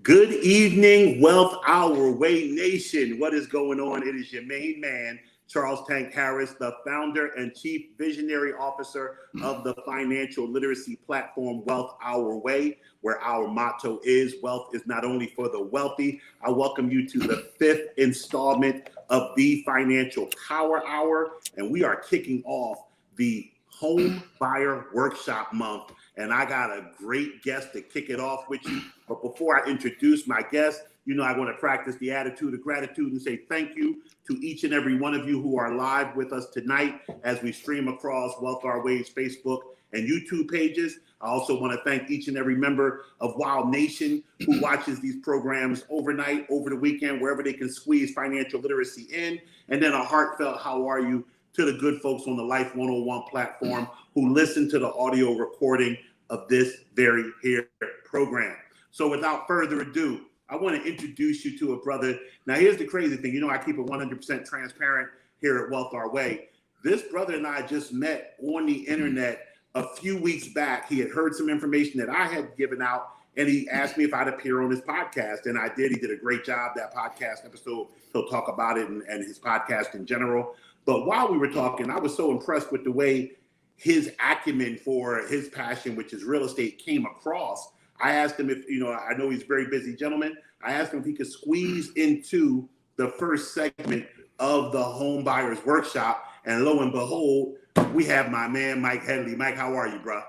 Good evening, Wealth Our Way Nation. What is going on? It is your main man, Charles Tank Harris, the founder and chief visionary officer of the financial literacy platform, Wealth Our Way, where our motto is wealth is not only for the wealthy. I welcome you to the fifth installment of the Financial Power Hour, and we are kicking off the Home Buyer Workshop Month. And I got a great guest to kick it off with you. But before I introduce my guest, I want to practice the attitude of gratitude and say thank you to each and every one of you who are live with us tonight as we stream across Wealth Our Ways Facebook and YouTube pages. I also want to thank each and every member of Wild Nation who watches these programs overnight, over the weekend, wherever they can squeeze financial literacy in. And then a heartfelt how are you to the good folks on the Life 101 platform who listen to the audio recording of this very here program. So without further ado, I want to introduce you to a brother. Now, here's the crazy thing. I keep it 100% transparent here at Wealth Our Way. This brother and I just met on the internet a few weeks back. He had heard some information that I had given out, and he asked me if I'd appear on his podcast, and I did. He did a great job. That podcast episode, he'll talk about it and his podcast in general. But while we were talking, I was so impressed with the way his acumen for his passion, which is real estate, came across. I asked him if, I know he's a very busy gentleman. I asked him if he could squeeze into the first segment of the Home Buyers Workshop. And lo and behold, we have my man, Mike Headley. Mike, how are you, bro?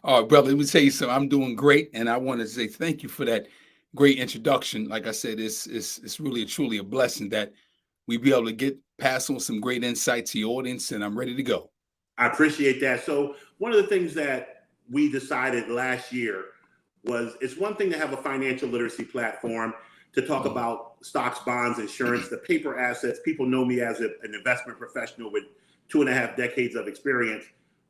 Oh, brother, let me tell you something. I'm doing great. And I want to say thank you for that great introduction. Like I said, it's really truly a blessing that we be able to pass on some great insight to your audience. And I'm ready to go. I appreciate that. So one of the things that we decided last year was it's one thing to have a financial literacy platform to talk about stocks, bonds, insurance, the paper assets. People know me as an investment professional with 2.5 decades of experience.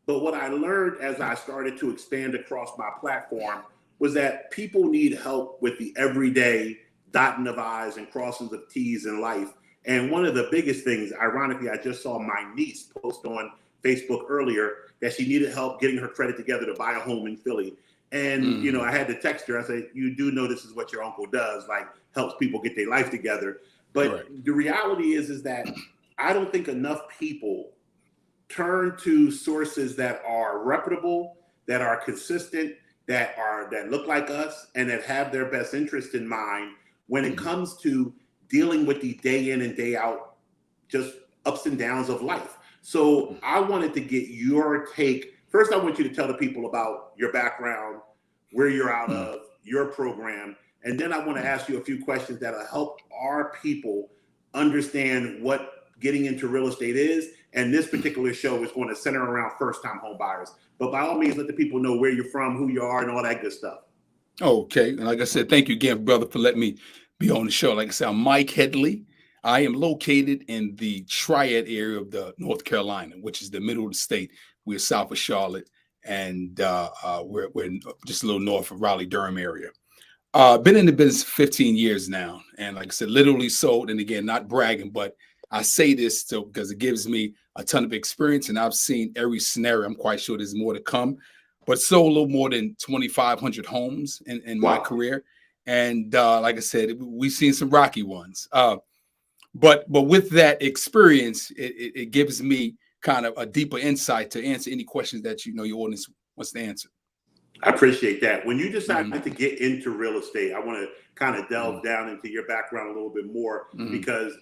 But what I learned as I started to expand across my platform was that people need help with the everyday dotting of I's and crossings of T's in life. And one of the biggest things, ironically, I just saw my niece post on Facebook earlier that she needed help getting her credit together to buy a home in Philly. And, I had to text her. I said, you do know this is what your uncle does, like helps people get their life together. But The reality is that I don't think enough people turn to sources that are reputable, that are consistent, that look like us, and that have their best interest in mind when it comes to dealing with the day in and day out, just ups and downs of life. So I wanted to get your take. First, I want you to tell the people about your background, where you're out of, your program. And then I want to ask you a few questions that'll help our people understand what getting into real estate is. And this particular show is going to center around first-time home buyers. But by all means, let the people know where you're from, who you are, and all that good stuff. Okay. And like I said, thank you again, brother, for letting me be on the show. Like I said, I'm Mike Headley. I am located in the Triad area of the North Carolina, which is the middle of the state. We're south of Charlotte, and we're just a little north of Raleigh-Durham area. Been in the business for 15 years now. And like I said, literally sold, and again, not bragging, but I say this because it gives me a ton of experience, and I've seen every scenario. I'm quite sure there's more to come, but sold a little more than 2,500 homes in my career. And like I said, we've seen some rocky ones. But with that experience, it gives me kind of a deeper insight to answer any questions that your audience wants to answer. I appreciate that. When you decided to get into real estate, I want to kind of delve down into your background a little bit more because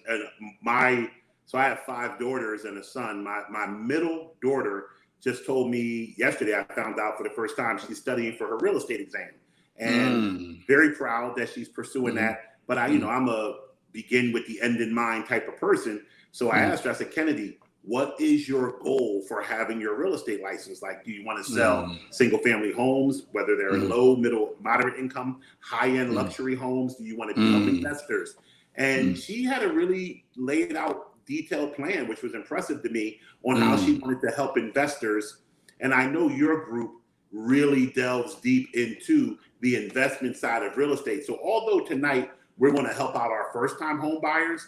so I have 5 daughters and a son. My middle daughter just told me yesterday, I found out for the first time she's studying for her real estate exam, and very proud that she's pursuing that. But I'm a begin with the end in mind type of person. So I asked her, I said, Kennedy, what is your goal for having your real estate license? Like, do you want to sell single family homes, whether they're low, middle, moderate income, high-end luxury homes? Do you want to be help investors? And she had a really laid out detailed plan, which was impressive to me, on how she wanted to help investors. And I know your group really delves deep into the investment side of real estate. So although tonight we're going to help out our first-time home buyers,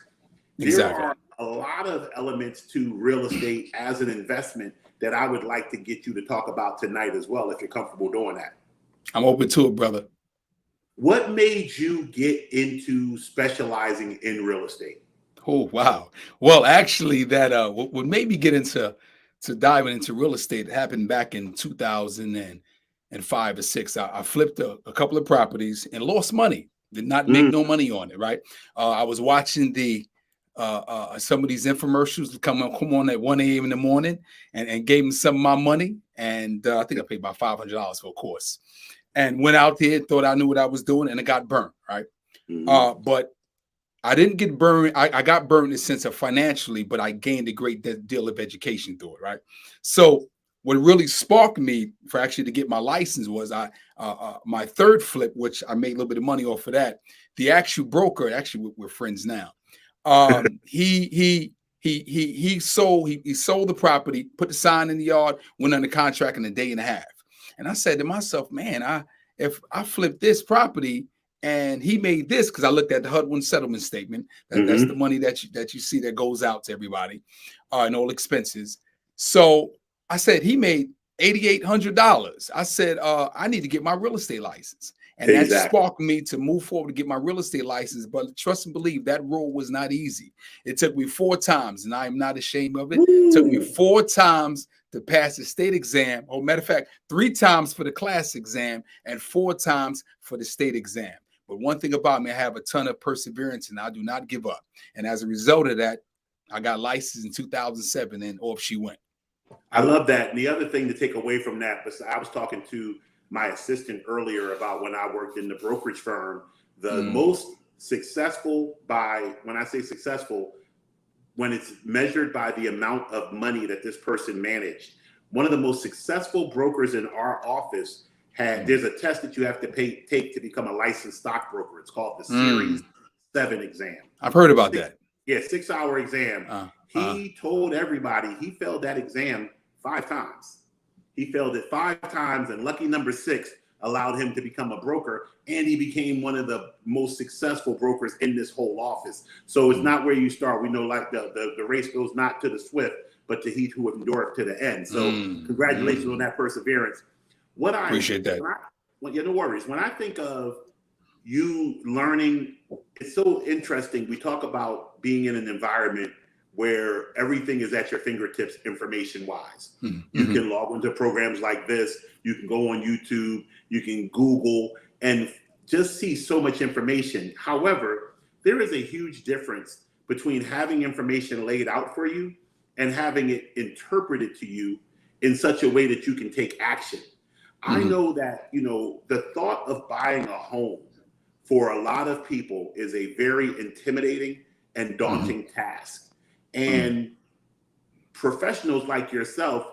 there are a lot of elements to real estate as an investment that I would like to get you to talk about tonight as well, if you're comfortable doing that. I'm open to it, brother. What made you get into specializing in real estate? Oh, wow. Well, actually, that what made me get into diving into real estate happened back in 2005 or six. I flipped a couple of properties and lost money. Did not make Mm, no money on it. Right. I was watching the some of these infomercials come on at 1 a.m. in the morning, and gave them some of my money. And I think I paid about $500 for a course, and went out there, thought I knew what I was doing, and it got burnt. Right. mm, But I didn't get burned. I got burned in the sense of financially, but I gained a great deal of education through it, right? So what really sparked me for actually to get my license was my third flip, which I made a little bit of money off of that. The actual broker, actually we're friends now. He sold the property, put the sign in the yard, went under contract in a day and a half. And I said to myself, man, if I flip this property and he made this, because I looked at the HUD-1 settlement statement. That's the mm-hmm. money that you see that goes out to everybody, and all expenses. So I said he made $8,800. I said I need to get my real estate license, and that Exactly. sparked me to move forward to get my real estate license. But trust and believe that road was not easy. It took me 4 times, and I am not ashamed of it. It took me 4 times to pass the state exam. Or matter of fact, 3 times for the class exam and 4 times for the state exam. But one thing about me, I have a ton of perseverance and I do not give up. And as a result of that, I got licensed in 2007 and off she went. I love that. And the other thing to take away from that, I was talking to my assistant earlier about when I worked in the brokerage firm, the most successful when I say successful, when it's measured by the amount of money that this person managed. One of the most successful brokers in our office there's a test that you have to take to become a licensed stockbroker. It's called the Series 7 exam. I've heard about that. Yeah, 6-hour exam. He told everybody he failed that exam 5 times. He failed it 5 times, and lucky number 6 allowed him to become a broker, and he became one of the most successful brokers in this whole office. So it's not where you start. We know like the race goes not to the swift, but to he who endureth to the end. So congratulations on that perseverance. Appreciate that. No worries. When I think of you learning, it's so interesting. We talk about being in an environment where everything is at your fingertips information-wise. You can log into programs like this. You can go on YouTube. You can Google and just see so much information. However, there is a huge difference between having information laid out for you and having it interpreted to you in such a way that you can take action. I know that, the thought of buying a home for a lot of people is a very intimidating and daunting task. And professionals like yourself,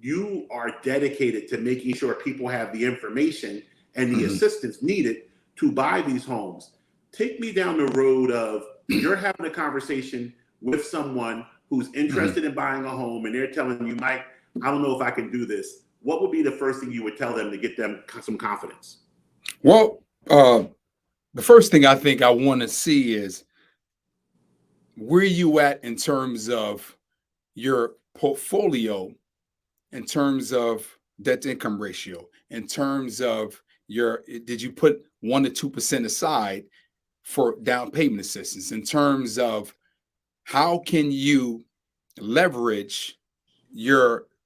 you are dedicated to making sure people have the information and the assistance needed to buy these homes. Take me down the road of you're having a conversation with someone who's interested in buying a home and they're telling you, Mike, I don't know if I can do this. What would be the first thing you would tell them to get them some confidence? Well, the first thing I think I want to see is where you at in terms of your portfolio, in terms of debt to income ratio, in terms of did you put 1 to 2% aside for down payment assistance, in terms of how can you leverage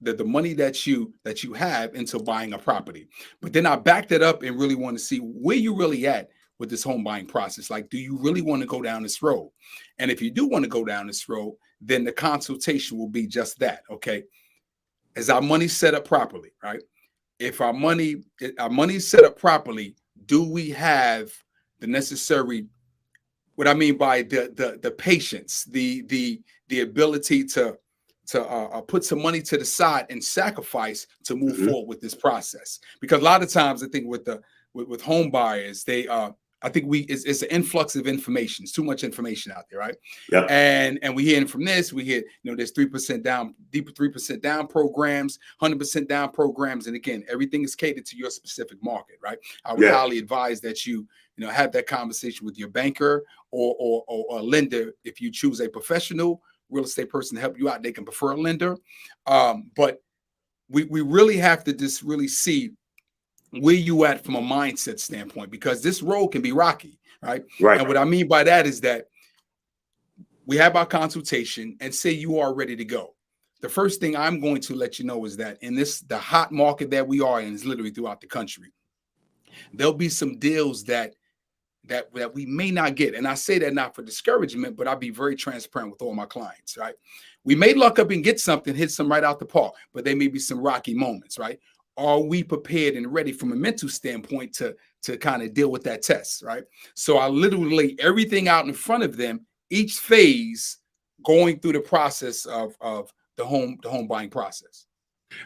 the money that you have into buying a property. But then I backed it up and really want to see where you really at with this home buying process. Like, do you really want to go down this road? And if you do want to go down this road, then the consultation will be just that. Okay. Is our money set up properly? Right. If our money is set up properly, do we have the necessary, what I mean by the patience, the ability to put some money to the side and sacrifice to move forward with this process? Because a lot of times I think with home buyers, I think it's an influx of information. It's too much information out there, right? Yep. And we hearing from this, we hear, there's 3% down, deeper 3% down programs, 100% down programs. And again, everything is catered to your specific market, right? I would highly advise that you have that conversation with your banker or a lender. If you choose a professional real estate person to help you out, they can prefer a lender. But we really have to just really see where you at from a mindset standpoint, because this road can be rocky, right? Right. And what I mean by that is that we have our consultation and say you are ready to go. The first thing I'm going to let you know is that in the hot market that we are in, is literally throughout the country, there'll be some deals that we may not get. And I say that not for discouragement, but I'll be very transparent with all my clients, right? We may luck up and get something, hit some right out the park, but there may be some rocky moments, right? Are we prepared and ready from a mental standpoint to kind of deal with that test, right? So I literally lay everything out in front of them, each phase going through the process of the home buying process.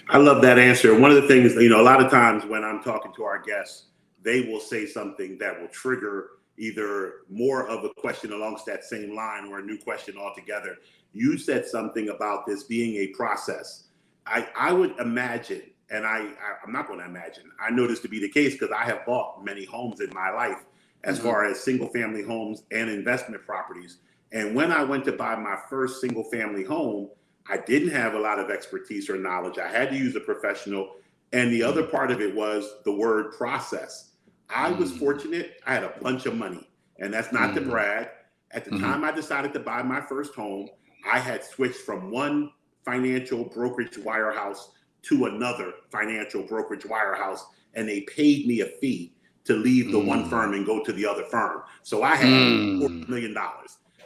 I love that answer. One of the things, a lot of times when I'm talking to our guests, they will say something that will trigger either more of a question alongst that same line or a new question altogether. You said something about this being a process. I would imagine, and I'm not going to imagine, I know this to be the case because I have bought many homes in my life as far as single family homes and investment properties. And when I went to buy my first single family home, I didn't have a lot of expertise or knowledge. I had to use a professional. And the other part of it was the word process. I was fortunate. I had a bunch of money, and that's not to brag. At the time I decided to buy my first home, I had switched from one financial brokerage wirehouse to another financial brokerage wirehouse, and they paid me a fee to leave the one firm and go to the other firm. So I had $4 million,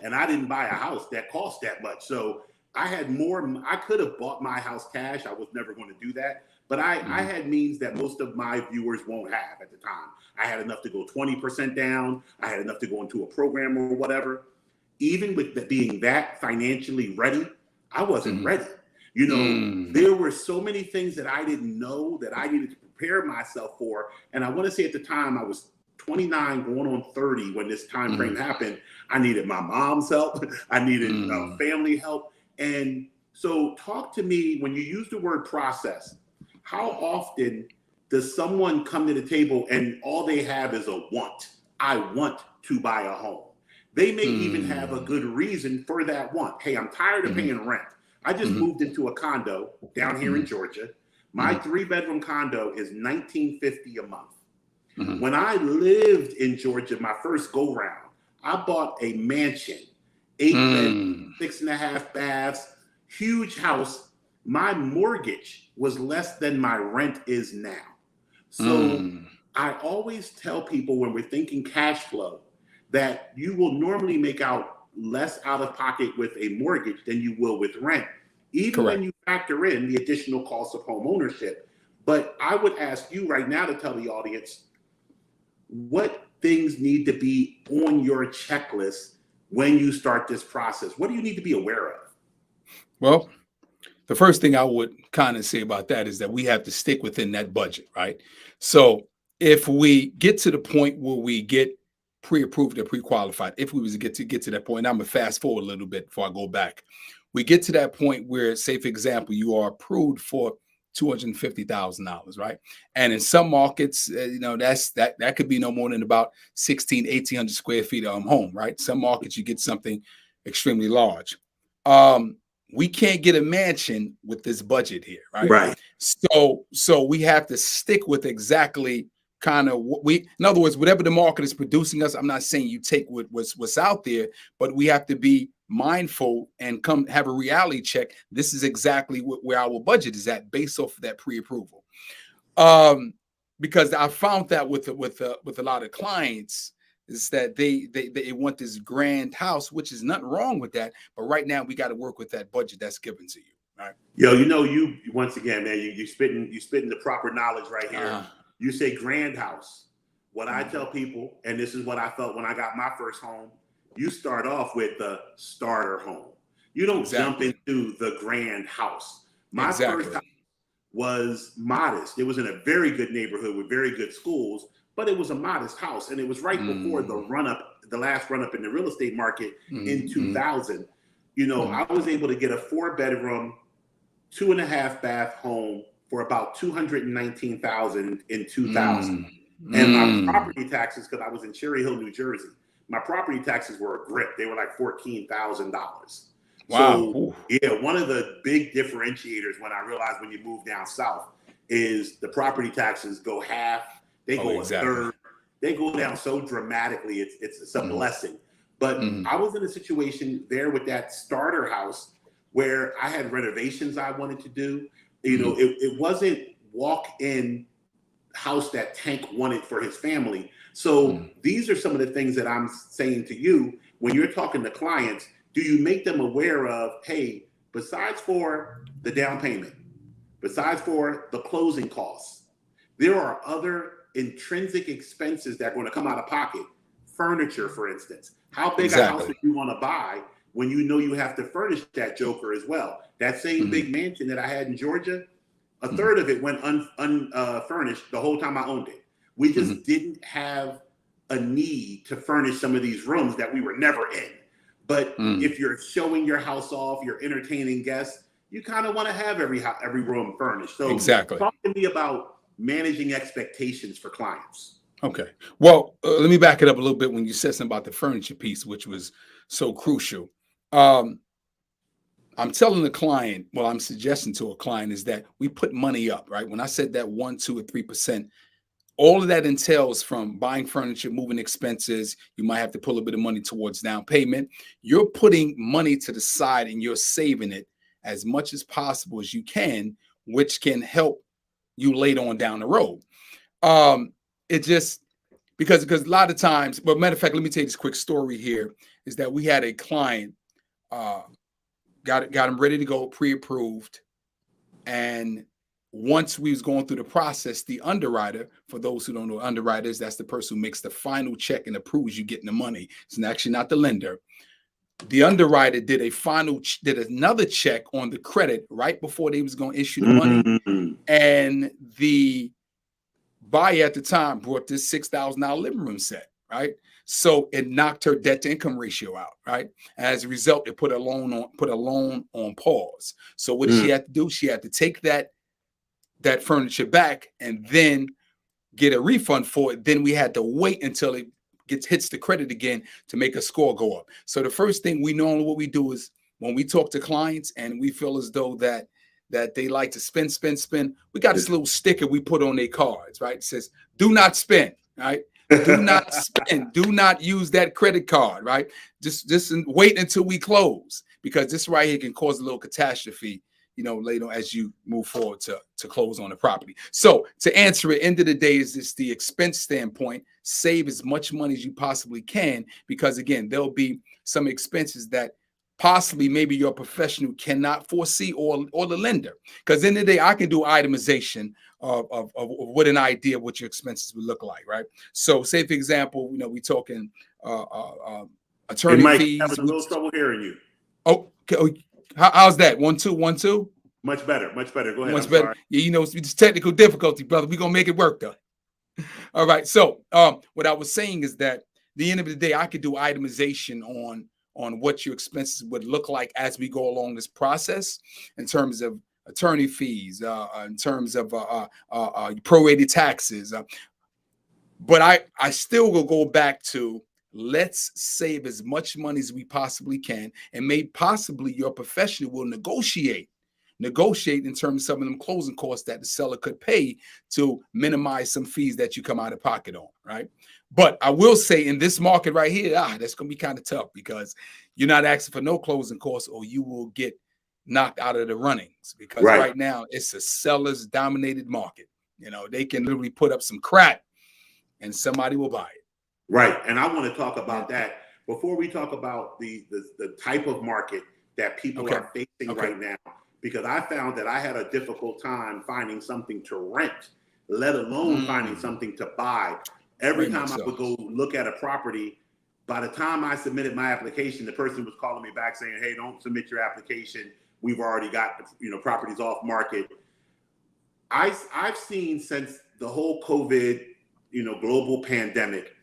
and I didn't buy a house that cost that much. So I had more. I could have bought my house cash. I was never going to do that. But I had means that most of my viewers won't have at the time. I had enough to go 20% down. I had enough to go into a program or whatever. Even with being that financially ready, I wasn't ready. There were so many things that I didn't know that I needed to prepare myself for. And I want to say at the time I was 29 going on 30 when this time frame happened. I needed my mom's help. I needed family help. And so talk to me, when you use the word process, how often does someone come to the table and all they have is a want? I want to buy a home. They may even have a good reason for that want. Hey, I'm tired of paying rent. I just moved into a condo down here in Georgia. My 3-bedroom condo is $19.50 a month. When I lived in Georgia, my first go round, I bought a mansion, 8 bedrooms, 6.5 baths, huge house. My mortgage was less than my rent is now. So I always tell people when we're thinking cash flow that you will normally make out less out of pocket with a mortgage than you will with rent, even when you factor in the additional cost of home ownership. But I would ask you right now to tell the audience what things need to be on your checklist when you start this process. What do you need to be aware of? Well, the first thing I would kind of say about that is that we have to stick within that budget, right? So if we get to the point where we get pre-approved or pre-qualified, if we was to get to that point, I'm gonna fast forward a little bit before I go back. We get to that point where, say for example, you are approved for $250,000, right? And in some markets, that could be no more than about 1,800 square feet of home, right? Some markets you get something extremely large. We can't get a mansion with this budget here, right? Right. So we have to stick with exactly kind of what in other words, whatever the market is producing us. I'm not saying you take what's out there, but we have to be mindful and come have a reality check. This is exactly where our budget is at based off of that pre-approval. Because I found that with a lot of clients, is that they want this grand house, which is nothing wrong with that. But right now we got to work with that budget that's given to you. Right. Yo, you once again, man, you spitting the proper knowledge right here. You say grand house. What I tell people, and this is what I felt when I got my first home, you start off with the starter home. You don't jump into the grand house. My first house was modest. It was in a very good neighborhood with very good schools, but it was a modest house, and it was right before the last run up in the real estate market in 2000. I was able to get a 4-bedroom, 2.5 bath home for about $219,000 in 2000. And my property taxes, because I was in Cherry Hill, New Jersey, my property taxes were a grip. They were like $14,000. Wow. So yeah, one of the big differentiators when I realized when you move down south is the property taxes go half, they go a third, they go down so dramatically. It's a blessing. But I was in a situation there with that starter house where I had renovations I wanted to do. You know, it wasn't walk-in house that Tank wanted for his family. So these are some of the things that I'm saying to you when you're talking to clients. Do you make them aware of, hey, besides for the down payment, besides for the closing costs, there are other intrinsic expenses that are going to come out of pocket. Furniture, for instance. How big a house do you want to buy when you know you have to furnish that joker as well? That same big mansion that I had in Georgia, a third of it went unfurnished the whole time I owned it. We just didn't have a need to furnish some of these rooms that we were never in. But if you're showing your house off, you're entertaining guests, you kind of want to have every room furnished. So talk to me about managing expectations for clients. Okay. Well, let me back it up a little bit when you said something about the furniture piece, which was so crucial. I'm telling the client, well, I'm suggesting to a client is that we put money up, right? When I said that 1, 2, or 3%, all of that entails from buying furniture, moving expenses. You might have to put a bit of money towards down payment. You're putting money to the side and you're saving it as much as possible as you can, which can help you later on down the road. It just because a lot of times, but matter of fact, let me tell you this quick story here is that we had a client, got him ready to go, pre-approved. And once we was going through the process, the underwriter, for those who don't know, underwriters, that's the person who makes the final check and approves you getting the money. It's actually not the lender. The underwriter did another check on the credit right before they was going to issue the money. And the buyer at the time brought this $6,000 living room set, right? So it knocked her debt to income ratio out, right? As a result, it put a loan on pause. So what did she have to do? She had to take that furniture back and then get a refund for it. Then we had to wait until it hits the credit again to make a score go up. So the first thing we normally what we do is when we talk to clients and we feel as though that they like to spend, we got this little sticker we put on their cards, right? It says, do not spend, right? Do not spend. Do not use that credit card, right? Just wait until we close, because this right here can cause a little catastrophe, later on as you move forward to close on the property. So to answer it, end of the day is this the expense standpoint, save as much money as you possibly can, because again, there'll be some expenses that possibly maybe your professional cannot foresee or the lender. Because in the day, I can do itemization of what an idea of what your expenses would look like, right? So say, for example, we talking attorney fees. Having a little trouble hearing you. Okay. How's that? 1, 2, 1, 2? Much better. Go ahead. Much better. Sorry. Yeah, it's technical difficulty, brother. We're going to make it work, though. All right. So what I was saying is that at the end of the day, I could do itemization on what your expenses would look like as we go along this process in terms of attorney fees, in terms of prorated taxes. But I still will go back to let's save as much money as we possibly can, and maybe possibly your professional will negotiate in terms of some of them closing costs that the seller could pay to minimize some fees that you come out of pocket on, right? But I will say in this market right here, that's going to be kind of tough, because you're not asking for no closing costs or you will get knocked out of the runnings, because right now it's a seller's dominated market. They can literally put up some crap and somebody will buy it. Right. And I want to talk about that before we talk about the type of market that people are facing right now, because I found that I had a difficult time finding something to rent, let alone finding something to buy. Every time I would go look at a property, by the time I submitted my application, the person was calling me back saying, hey, don't submit your application. We've already got, properties off market. I've seen since the whole COVID, global pandemic,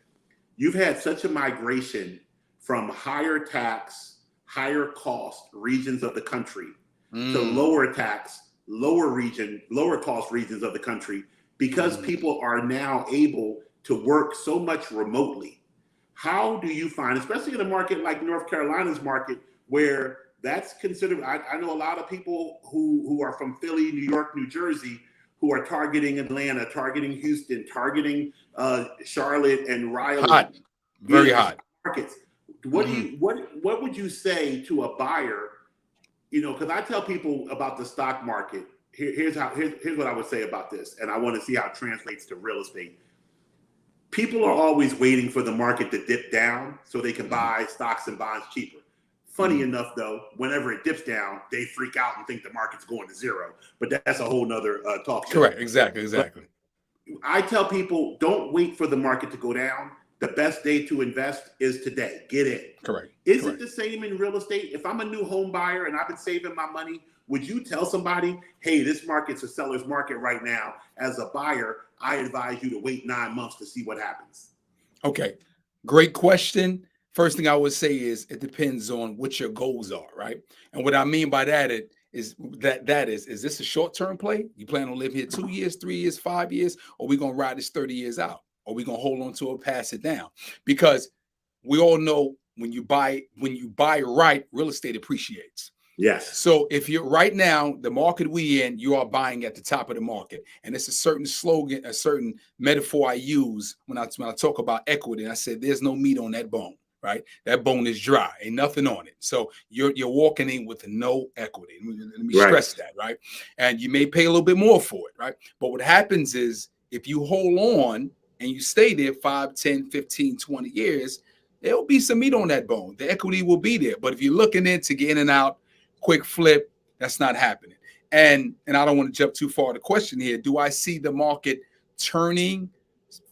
you've had such a migration from higher tax, higher cost regions of the country to lower tax, lower cost regions of the country, because people are now able to work so much remotely. How do you find, especially in a market like North Carolina's market, where that's considered, I know a lot of people who are from Philly, New York, New Jersey, who are targeting Atlanta, targeting Houston, targeting Charlotte and Raleigh. Hot, very Yeah, hot markets. What do Mhm. you what would you say to a buyer? You know, because I tell people about the stock market. Here's what I would say about this, and I want to see how it translates to real estate. People are always waiting for the market to dip down so they can buy stocks and bonds cheaper. Funny enough, though, whenever it dips down, they freak out and think the market's going to zero. But that's a whole nother talk show. Correct. Exactly. But I tell people, don't wait for the market to go down. The best day to invest is today. Get in. Correct. Is it the same in real estate? If I'm a new home buyer and I've been saving my money, would you tell somebody, hey, this market's a seller's market right now? As a buyer, I advise you to wait 9 months to see what happens. Okay. Great question. First thing I would say is it depends on what your goals are, right? And what I mean by that is this a short-term play? You plan on living here 2 years, 3 years, 5 years, or we gonna ride this 30 years out? Or we gonna hold on to it, pass it down? Because we all know when you buy right, real estate appreciates. Yes. So if you're right now, the market we in, you are buying at the top of the market. And it's a certain slogan, a certain metaphor I use when I talk about equity. And I said, there's no meat on that bone, right? That bone is dry, ain't nothing on it. So you're walking in with no equity. Let me stress that, right? And you may pay a little bit more for it, right? But what happens is if you hold on and you stay there 5, 10, 15, 20 years, there'll be some meat on that bone. The equity will be there. But if you're looking in to get in and out, quick flip, that's not happening. And I don't want to jump too far. The question here, do I see the market turning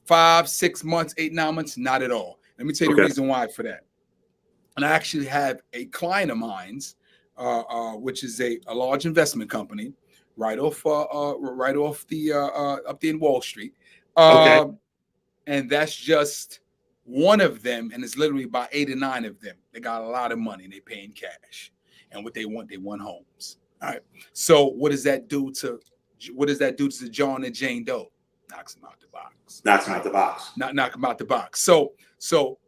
5, 6 months, 8, 9 months? Not at all. Let me tell you the reason why for that. And I actually have a client of mine's, which is a large investment company, right off the up there in Wall Street. And that's just one of them, and it's literally about 8 or 9 of them. They got a lot of money and they pay in cash. And what they want homes. All right. So what does that do to John and Jane Doe? Knocks them out the box. Knocks them out the box. Knock them out the box. So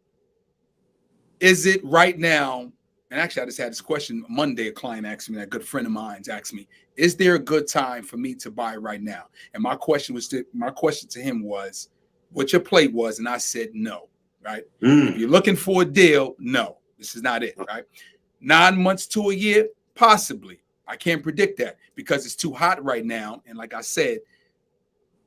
is it right now? And actually, I just had this question Monday. A client asked me, a good friend of mine asked me, is there a good time for me to buy right now? And my question to him was, what your plate was, and I said no. Right. If you're looking for a deal, no, this is not it. Right. 9 months to a year, possibly. I can't predict that because it's too hot right now. And like I said,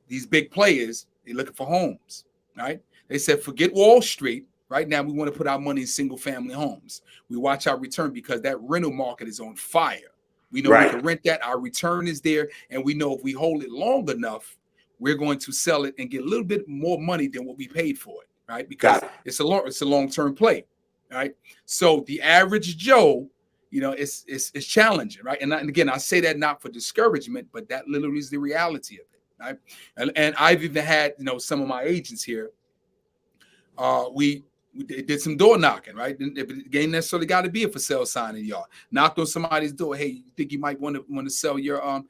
these big players, they're looking for homes, right? They said, forget Wall Street. Right now, we want to put our money in single family homes. We watch our return because that rental market is on fire. We know we can rent that. Our return is there. And we know if we hold it long enough, we're going to sell it and get a little bit more money than what we paid for it, right? Because it's a long-term play. Right. So the average Joe, it's challenging. Right. And again, I say that not for discouragement, but that literally is the reality of it. Right. And I've even had, some of my agents here. We did some door knocking. Right. It ain't necessarily got to be a for sale sign in y'all. Knocked on somebody's door. Hey, you think you might want to sell your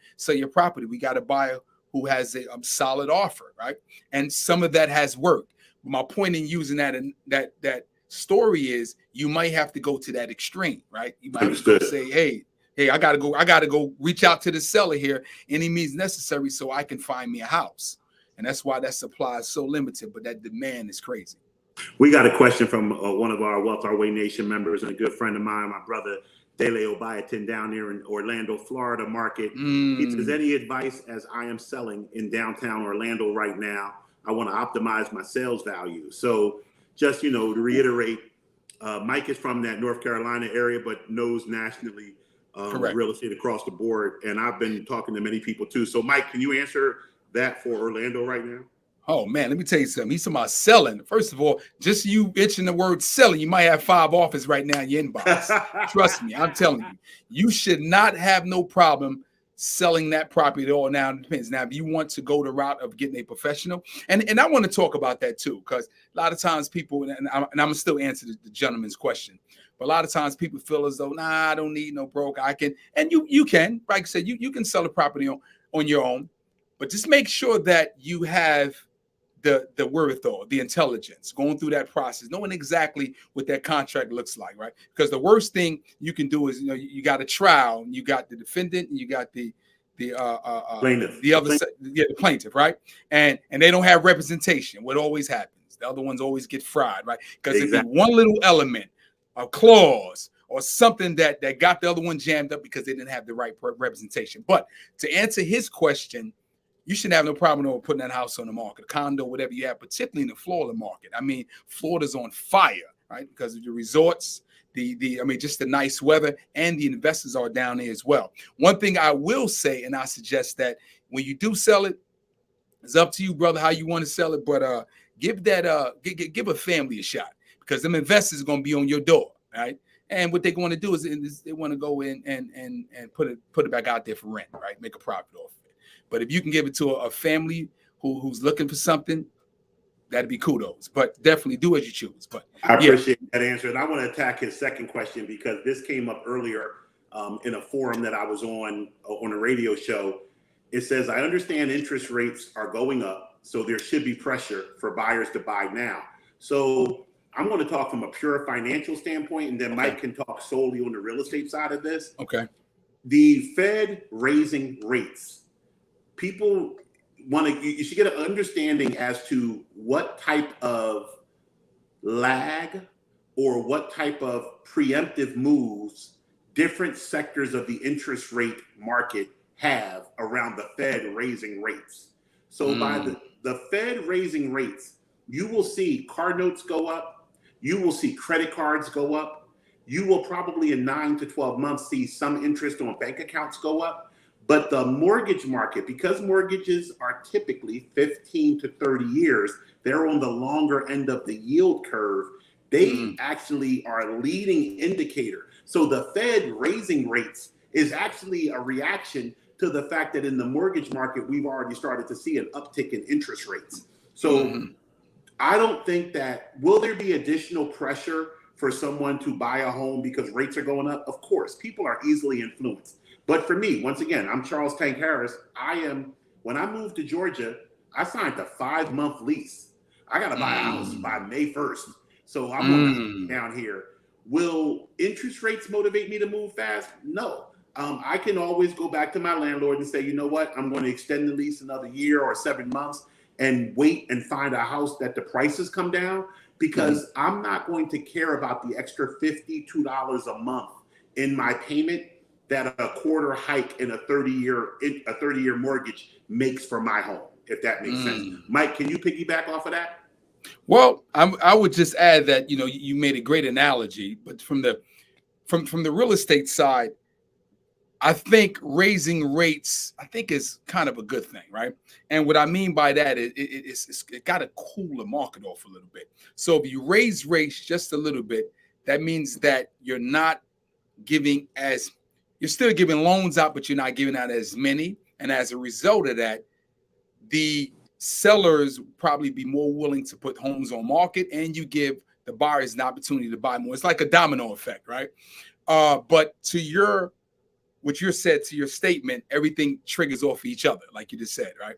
property? We got a buyer who has a solid offer. Right. And some of that has worked. My point in using that story is you might have to go to that extreme, right? You might have to say, hey, I gotta go reach out to the seller here, any means necessary so I can find me a house. And that's why that supply is so limited, but that demand is crazy. We got a question from one of our Wealth Our Way Nation members and a good friend of mine, my brother Dele Obiatin down here in Orlando, Florida market. He says, any advice as I am selling in downtown Orlando right now? I want to optimize my sales value. So just, to reiterate, Mike is from that North Carolina area, but knows nationally real estate across the board. And I've been talking to many people too. So Mike, can you answer that for Orlando right now? Oh man, let me tell you something. He's talking about selling. First of all, just you mention the word selling, you might have 5 offers right now in your inbox. Trust me, I'm telling you, you should not have no problem selling that property at all. Now it depends. Now, if you want to go the route of getting a professional, and I want to talk about that too, because a lot of times people, and I'm gonna still answer the gentleman's question, but a lot of times people feel as though, I don't need no broker. I can, and you can, like I said, you can sell a property on your own, but just make sure that you have the wherewithal, the intelligence, going through that process, knowing exactly what that contract looks like, right? Because the worst thing you can do is, you got a trial, and you got the defendant, and you got the Plaintiff. the other side, yeah, the plaintiff, right? And they don't have representation. What always happens, the other ones always get fried, right? Because it'd be one little element, a clause, or something that got the other one jammed up because they didn't have the right representation. But to answer his question, you shouldn't have no problem with putting that house on the market, a condo, whatever you have, particularly in the Florida market. I mean, Florida's on fire, right? Because of the resorts, just the nice weather, and the investors are down there as well. One thing I will say, and I suggest that when you do sell it, it's up to you, brother, how you want to sell it. But give a family a shot, because them investors are going to be on your door, right? And what they're going to do is they want to go in and put it back out there for rent, right? Make a profit off it. But if you can give it to a family who's looking for something, that'd be kudos. But definitely do as you choose. But I appreciate that answer. And I want to attack his second question, because this came up earlier in a forum that I was on a radio show. It says, I understand interest rates are going up, so there should be pressure for buyers to buy now. So I'm going to talk from a pure financial standpoint, and then Mike can talk solely on the real estate side of this. Okay. The Fed raising rates. People you should get an understanding as to what type of lag or what type of preemptive moves different sectors of the interest rate market have around the Fed raising rates. So by the Fed raising rates, you will see car notes go up, you will see credit cards go up, you will probably in 9 to 12 months see some interest on bank accounts go up. But the mortgage market, because mortgages are typically 15 to 30 years, they're on the longer end of the yield curve. They actually are a leading indicator. So the Fed raising rates is actually a reaction to the fact that in the mortgage market, we've already started to see an uptick in interest rates. So I don't think will there be additional pressure for someone to buy a home because rates are going up? Of course, people are easily influenced. But for me, once again, I'm Charles Tank Harris. When I moved to Georgia, I signed a 5-month lease. I got to buy a house by May 1st. So I'm on down here. Will interest rates motivate me to move fast? No. I can always go back to my landlord and say, you know what? I'm going to extend the lease another year or 7 months and wait and find a house that the prices come down, because I'm not going to care about the extra $52 a month in my payment that a quarter hike in a 30-year mortgage makes for my home, if that makes sense. Mike, can you piggyback off of that? Well, I would just add that, you made a great analogy, but from the real estate side, I think raising rates, is kind of a good thing, right? And what I mean by that is it got to cool the market off a little bit. So if you raise rates just a little bit, that means that you're still giving loans out, but you're not giving out as many. And as a result of that, the sellers probably be more willing to put homes on market, and you give the buyers an opportunity to buy more. It's like a domino effect, right? But to what you said, to your statement, everything triggers off each other, like you just said, right?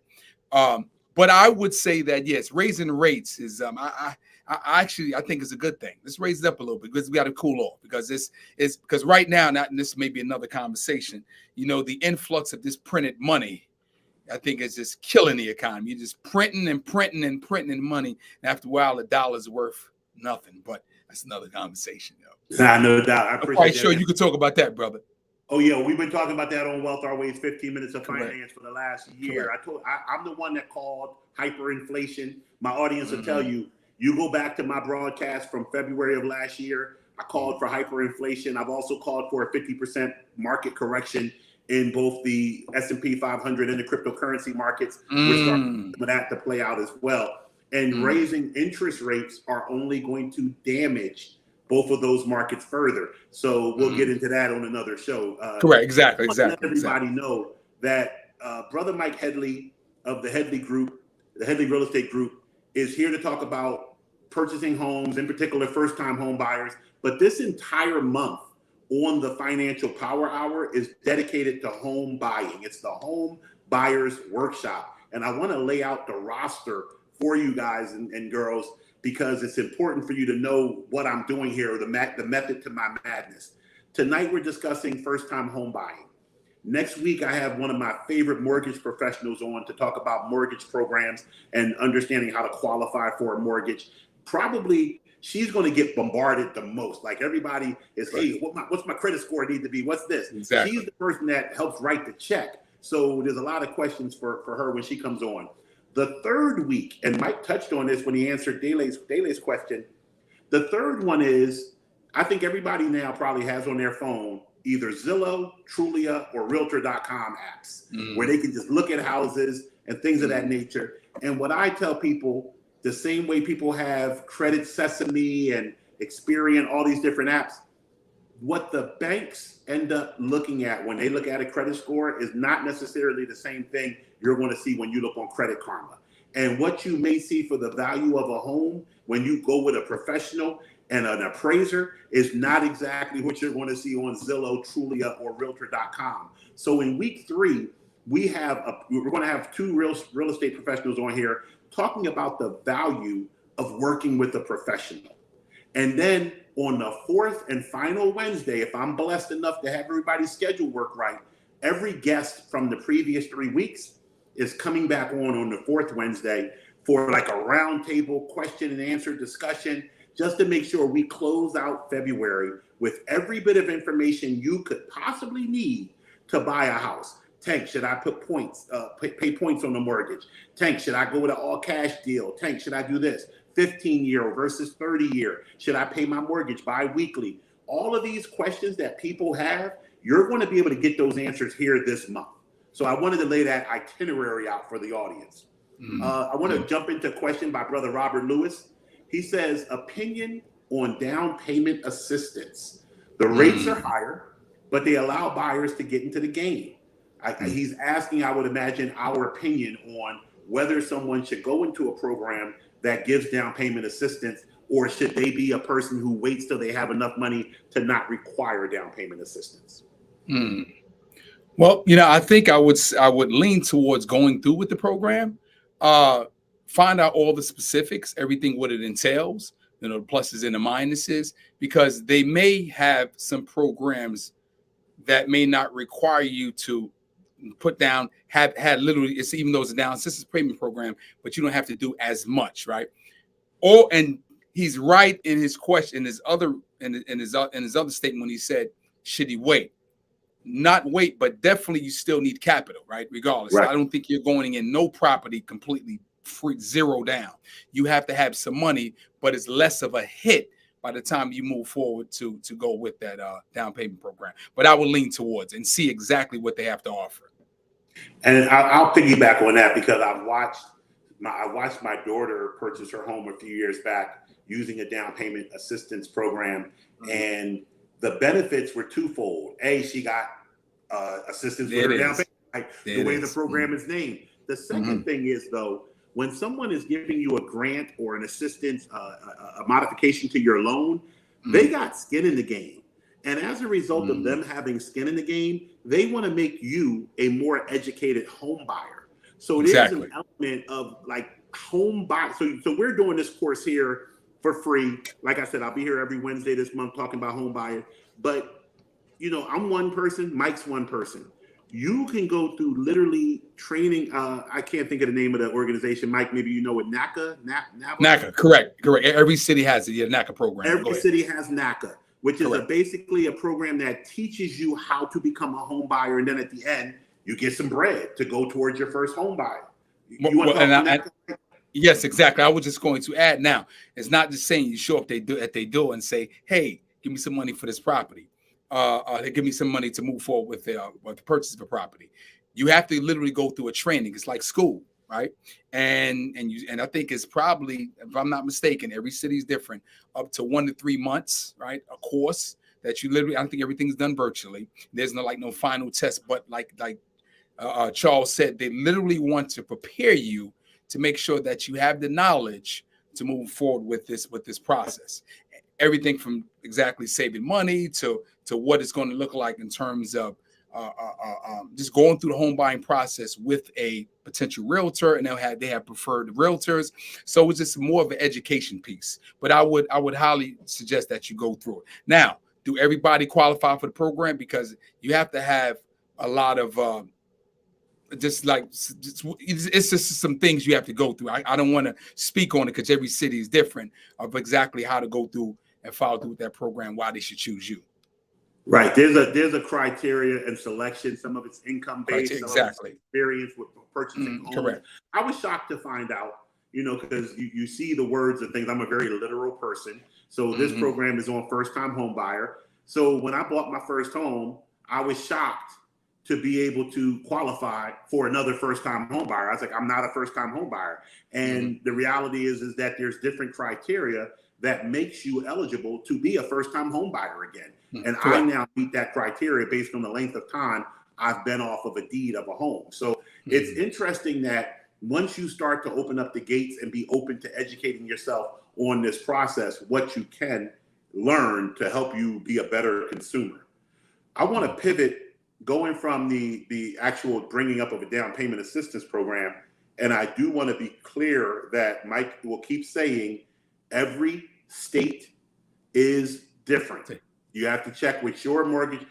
But I would say that, yes, raising rates is, I think it's a good thing. Let's raise it up a little bit, because we got to cool off, because right now, and this may be another conversation, the influx of this printed money, I think it's just killing the economy. You're just printing and printing and printing money. And after a while, the dollar's worth nothing. But that's another conversation, though. Nah, no doubt. I appreciate I'm quite sure you could talk about that, brother. Oh, yeah. We've been talking about that on Wealth Our Ways 15 Minutes of Finance for the last year. I'm the one that called hyperinflation. My audience will tell you, you go back to my broadcast from February of last year. I called for hyperinflation. I've also called for a 50% market correction in both the S&P 500 and the cryptocurrency markets. We're starting for that to play out as well. And raising interest rates are only going to damage both of those markets further. So we'll get into that on another show. Correct. Exactly. Let everybody know that Brother Mike Headley of the Headley Group, the Headley Real Estate Group, is here to talk about purchasing homes, in particular first-time home buyers. But this entire month on the Financial Power Hour is dedicated to home buying. It's the Home Buyers Workshop. And I want to lay out the roster for you guys and girls, because it's important for you to know what I'm doing here, or the method to my madness. Tonight, we're discussing first-time home buying. Next week, I have one of my favorite mortgage professionals on to talk about mortgage programs and understanding how to qualify for a mortgage. Probably she's going to get bombarded the most. Like everybody is, hey, what's my credit score need to be? What's this? Exactly. She's the person that helps write the check. So there's a lot of questions for her when she comes on. The third week, and Mike touched on this when he answered Dele's question. The third one is, I think everybody now probably has on their phone either Zillow, Trulia, or Realtor.com apps where they can just look at houses and things of that nature. And what I tell people, the same way people have Credit Sesame and Experian, all these different apps, what the banks end up looking at when they look at a credit score is not necessarily the same thing you're going to see when you look on Credit Karma. And what you may see for the value of a home when you go with a professional and an appraiser is not exactly what you're going to see on Zillow, Trulia, or Realtor.com. So in week 3, we're going to have 2 real estate professionals on here talking about the value of working with a professional. And then on the 4th and final Wednesday, if I'm blessed enough to have everybody's schedule work right, every guest from the previous 3 weeks is coming back on the 4th Wednesday for like a roundtable question and answer discussion, just to make sure we close out February with every bit of information you could possibly need to buy a house. Tank, should I put points, pay points on the mortgage? Tank, should I go with an all cash deal? Tank, should I do this? 15-year versus 30-year? Should I pay my mortgage bi-weekly? All of these questions that people have, you're going to be able to get those answers here this month. So I wanted to lay that itinerary out for the audience. I want to jump into a question by Brother Robert Lewis. He says, opinion on down payment assistance. The rates are higher, but they allow buyers to get into the game. He's asking, I would imagine, our opinion on whether someone should go into a program that gives down payment assistance, or should they be a person who waits till they have enough money to not require down payment assistance? Well, I think I would lean towards going through with the program. Find out all the specifics, everything what it entails, the pluses and the minuses, because they may have some programs that may not require you to put down, had literally, it's even though it's a down assistance payment program, but you don't have to do as much, right? And he's right in his question, his other statement when he said, should he wait? Not wait, but definitely you still need capital, right? Regardless. Right. I don't think you're going in no property completely free, zero down. You have to have some money, but it's less of a hit by the time you move forward to go with that down payment program. But I will lean towards and see exactly what they have to offer. And I'll piggyback on that because I watched my daughter purchase her home a few years back using a down payment assistance program, and the benefits were twofold. A, she got assistance for her down payment, like the way the program is named. The second thing is, though, when someone is giving you a grant or an assistance, a modification to your loan, they got skin in the game. And as a result of them having skin in the game, they want to make you a more educated home buyer. So there's an element of like home buy. So we're doing this course here for free. Like I said, I'll be here every Wednesday this month talking about home buying. But, I'm one person, Mike's one person. You can go through literally training. I can't think of the name of the organization. Mike, maybe you know it, NACA? NACA, correct. Every city has it. Yeah, NACA program. Every city has NACA, which is basically a program that teaches you how to become a home buyer. And then at the end, you get some bread to go towards your first home buy. Yes, exactly. I was just going to add now, it's not just saying you show up at they do and say, hey, give me some money for this property. They give me some money to move forward with the purchase of a property. You have to literally go through a training. It's like school, right? And I think it's probably, if I'm not mistaken, every city is different, up to 1 to 3 months, right? A course that you literally, I think everything's done virtually. There's no final test, but like Charles said, they literally want to prepare you to make sure that you have the knowledge to move forward with this process. Everything from exactly saving money to what it's going to look like in terms of just going through the home buying process with a potential realtor, and they have preferred realtors. So it's just more of an education piece. But I would highly suggest that you go through it. Now, do everybody qualify for the program? Because you have to have a lot of it's just some things you have to go through. I don't want to speak on it because every city is different of exactly how to go through and follow through with that program, why they should choose you. Right. There's a criteria and selection. Some of it's income based, Criteria, some of it's exactly. experience with purchasing homes. Correct. I was shocked to find out, because you see the words and things. I'm a very literal person. So this program is on first time home buyer. So when I bought my first home, I was shocked to be able to qualify for another first time home buyer. I was like, I'm not a first time home buyer. And the reality is that there's different criteria that makes you eligible to be a first time home buyer again. And Correct. I now meet that criteria based on the length of time I've been off of a deed of a home. So it's interesting that once you start to open up the gates and be open to educating yourself on this process, what you can learn to help you be a better consumer. I want to pivot going from the actual bringing up of a down payment assistance program. And I do want to be clear that Mike will keep saying every state is different. You have to check with your mortgage.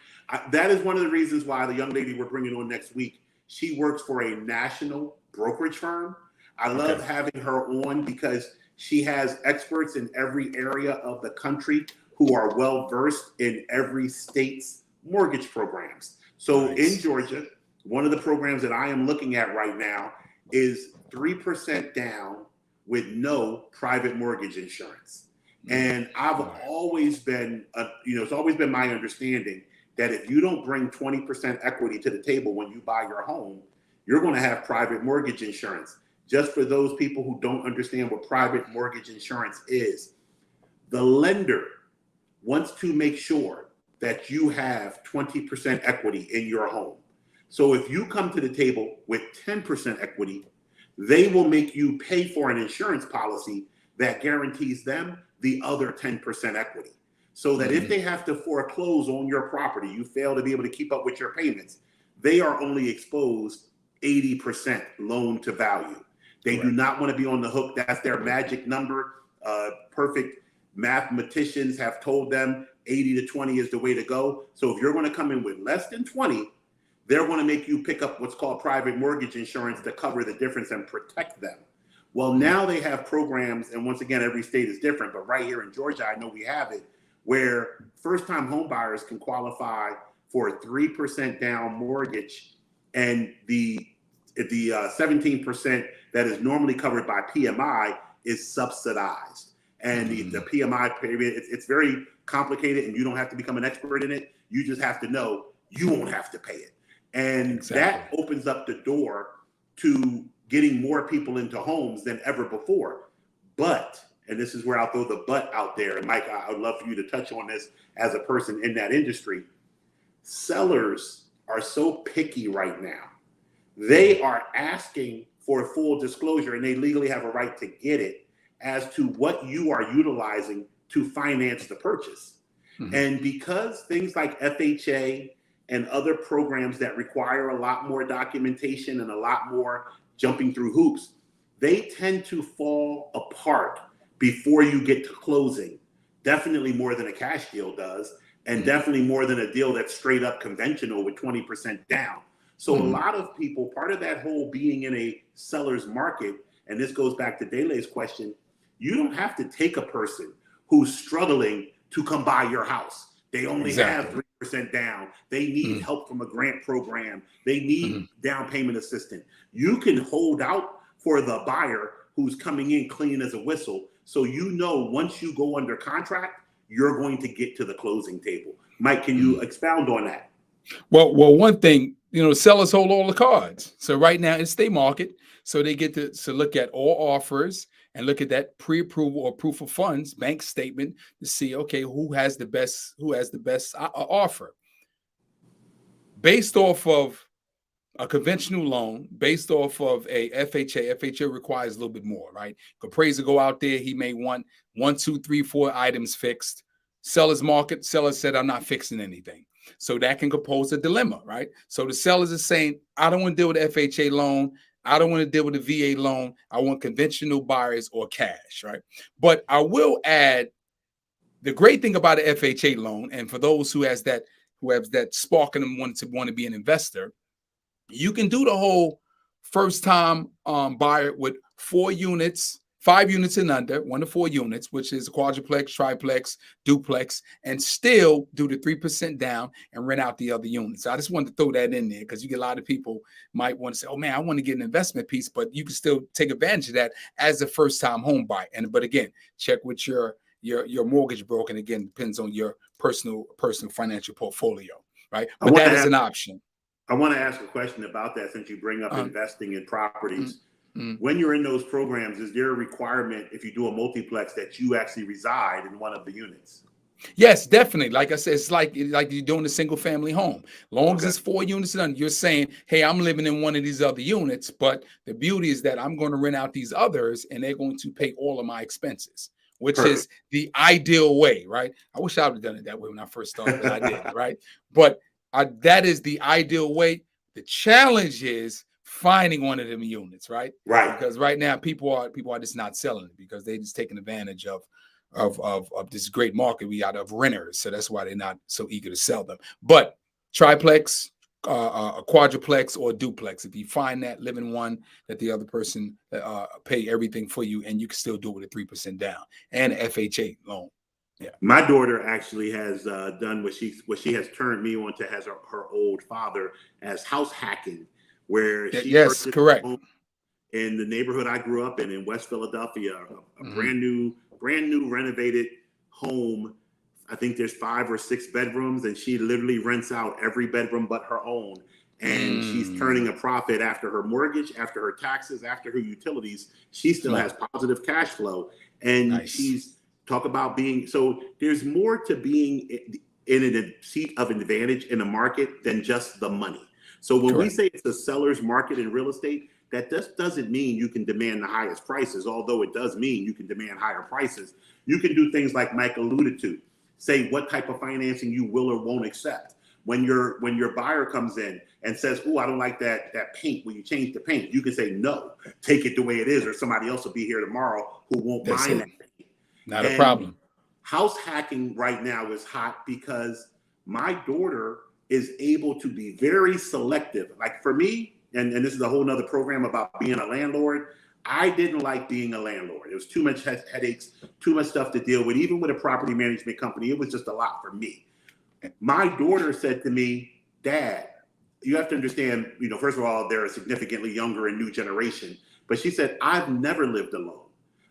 That is one of the reasons why the young lady we're bringing on next week, she works for a national brokerage firm. I love having her on because she has experts in every area of the country who are well versed in every state's mortgage programs. So in Georgia, one of the programs that I am looking at right now is 3% down with no private mortgage insurance. And I've always been, it's always been my understanding that if you don't bring 20% equity to the table when you buy your home, you're going to have private mortgage insurance. Just for those people who don't understand what private mortgage insurance is, the lender wants to make sure that you have 20% equity in your home. So if you come to the table with 10% equity, they will make you pay for an insurance policy that guarantees them the other 10% equity. So that if they have to foreclose on your property, you fail to be able to keep up with your payments, they are only exposed 80% loan to value. They do not want to be on the hook. That's their magic number. Perfect mathematicians have told them 80 to 20 is the way to go. So if you're going to come in with less than 20, they're going to make you pick up what's called private mortgage insurance to cover the difference and protect them. Well, now they have programs, and once again, every state is different, but right here in Georgia, I know we have it, where first-time home buyers can qualify for a 3% down mortgage, and the 17% that is normally covered by PMI is subsidized. And the PMI period, it's very complicated, and you don't have to become an expert in it. You just have to know you won't have to pay it. And that opens up the door to getting more people into homes than ever before. But, and this is where I'll throw the but out there, and Mike, I would love for you to touch on this as a person in that industry. Sellers are so picky right now. They are asking for full disclosure, and they legally have a right to get it, as to what you are utilizing to finance the purchase. And because things like FHA and other programs that require a lot more documentation and a lot more jumping through hoops, they tend to fall apart before you get to closing. Definitely more than a cash deal does, and definitely more than a deal that's straight up conventional with 20% down. So a lot of people, part of that whole being in a seller's market, and this goes back to Dele's question, you don't have to take a person who's struggling to come buy your house. They only have 3% down. They need help from a grant program. They need down payment assistance. You can hold out for the buyer who's coming in clean as a whistle. So you know once you go under contract, you're going to get to the closing table. Mike, can you expound on that? Well, one thing, sellers hold all the cards. So right now it's their market. So they get to look at all offers and look at that pre-approval or proof of funds bank statement to see, okay, who has the best offer. Based off of a conventional loan, based off of a FHA requires a little bit more, right? Appraiser go out there, he may want 1, 2, 3, 4 items fixed. Seller's market, seller said, I'm not fixing anything. So that can compose a dilemma, right? So the sellers are saying, I don't want to deal with the FHA loan. I don't want to deal with the VA loan. I want conventional buyers or cash, right? But I will add the great thing about an FHA loan, and for those who has that, who has that spark in them want to be an investor, you can do the whole first time buyer with 4 units, 5 units and under, 1 to 4 units, which is quadruplex, triplex, duplex, and still do the 3% down and rent out the other units. So I just wanted to throw that in there because you get a lot of people might want to say, oh man, I want to get an investment piece, but you can still take advantage of that as a first time home buyer. But again, check with your mortgage broker, and again, depends on your personal financial portfolio, right? But that is an option. I want to ask a question about that since you bring up investing in properties. When you're in those programs, is there a requirement if you do a multiplex that you actually reside in one of the units? Yes, definitely. Like I said, it's like you're doing a single family home. Long as it's 4 units and under, you're saying, hey, I'm living in one of these other units, but the beauty is that I'm going to rent out these others and they're going to pay all of my expenses, which is the ideal way, right? I wish I would have done it that way when I first started, but I didn't, right? But that is the ideal way. The challenge is finding one of them units, right? Right. Because right now people are just not selling it because they just taking advantage of this great market we got of renters. So that's why they're not so eager to sell them. But triplex, a quadruplex, or a duplex, if you find that, live in one that the other person pay everything for you, and you can still do it with a 3% down and an FHA loan. Yeah. My daughter actually has done what she has turned me on to as her old father as house hacking, where she purchased correct home in the neighborhood I grew up in West Philadelphia, a brand new renovated home. I think there's 5 or 6 bedrooms, and she literally rents out every bedroom but her own. And she's turning a profit after her mortgage, after her taxes, after her utilities. She still has positive cash flow, and she's talk about being, so there's more to being in a seat of advantage in a market than just the money. So when we say it's a seller's market in real estate, that just doesn't mean you can demand the highest prices, although it does mean you can demand higher prices. You can do things like Mike alluded to, say what type of financing you will or won't accept. When your buyer comes in and says, oh, I don't like that paint, will you change the paint? You can say, no, take it the way it is, or somebody else will be here tomorrow who won't mind that paint. Not a problem. House hacking right now is hot because my daughter is able to be very selective. Like for me, and this is a whole nother program about being a landlord, I didn't like being a landlord. It was too much headaches, too much stuff to deal with. Even with a property management company, it was just a lot for me. My daughter said to me, Dad, you have to understand, first of all, they're a significantly younger and new generation. But she said, I've never lived alone.